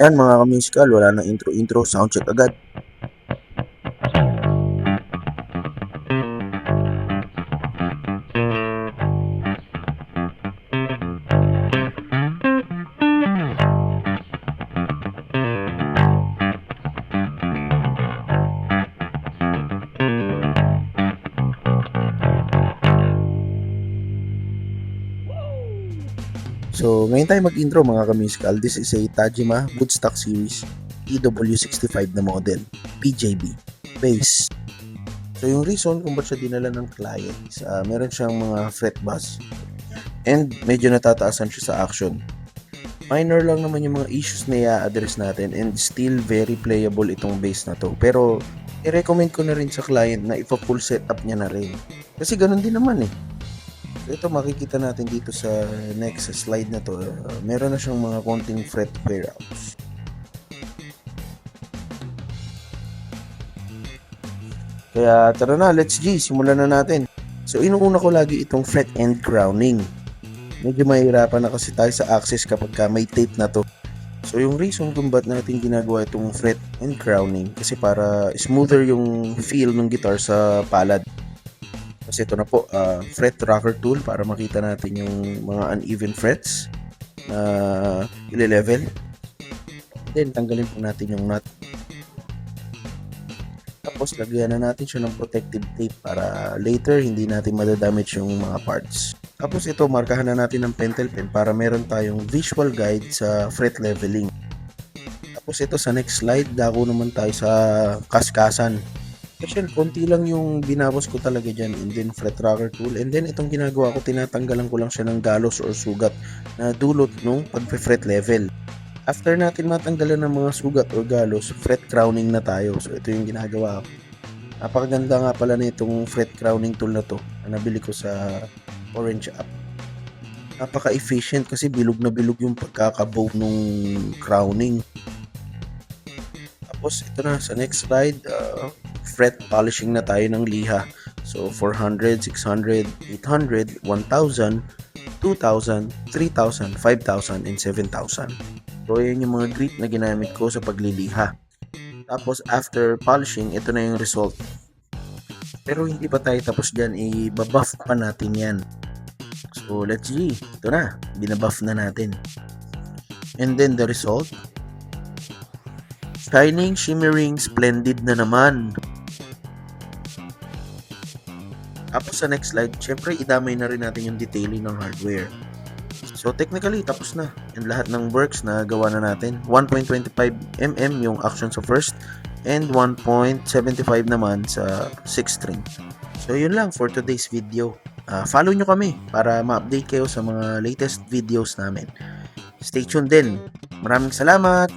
Yan mga ka-musical, wala nang intro-intro, soundcheck agad. So, ngayon tayo mag-intro mga ka-musical. This is a Tajima Woodstock Series EW65 na model, PJB, bass. So, yung reason kung ba't siya dinala ng client is meron siyang mga fret buzz and medyo natataasan siya sa action. Minor lang naman yung mga issues na i-address natin and still very playable itong bass na to. Pero, i-recommend ko na rin sa client na ipa-full setup niya na rin. Kasi ganun din naman eh. So, ito makikita natin dito sa next slide na to, meron na siyang mga konting fret wear outs. Kaya tara na, let's G, simulan na natin. So inuuna ko lagi itong fret end crowning. Medyo mahirapan na kasi tayo sa access kapag may tape na to. So yung reason kung ba't natin ginagawa itong fret end crowning kasi para smoother yung feel ng guitar sa palad. Kasi ito na po, fret rocker tool para makita natin yung mga uneven frets na ile-level. Then, tanggalin po natin yung nut. Tapos, lagyan na natin siya ng protective tape para later hindi natin madadamage yung mga parts. Tapos, ito, markahan na natin ng pentel pen para meron tayong visual guide sa fret leveling. Tapos, ito sa next slide, dako naman tayo sa kaskasan. Actually, konti lang yung binabos ko talaga dyan and then fret rocker tool and then itong ginagawa ko, tinatanggalan ko lang siya ng galos or sugat na dulot nung pag-fret level. After natin matanggalan ng mga sugat or galos, fret crowning na tayo. So ito yung ginagawa ko. Napakaganda nga pala na itong fret crowning tool na to na nabili ko sa Orange app. Napaka-efficient kasi bilog na bilog yung pagkakabow nung crowning. Tapos ito na sa next slide, fret polishing na tayo ng liha. So 400, 600, 800, 1,000, 2,000, 3,000, 5,000, and 7,000. So yan yung mga grit na ginamit ko sa pagliliha. Tapos after polishing, ito na yung result. Pero hindi pa tayo tapos dyan, i-buff pa natin yan. So let's see, ito na, binabuff na natin. And then the result, shining, shimmering, splendid na naman. Tapos sa next slide, syempre idamay na rin natin yung detailing ng hardware. So technically, tapos na. And lahat ng works na gawa na natin. 1.25mm yung action sa first and 1.75 naman sa 6th string. So yun lang for today's video. Follow nyo kami para ma-update kayo sa mga latest videos namin. Stay tuned din. Maraming salamat!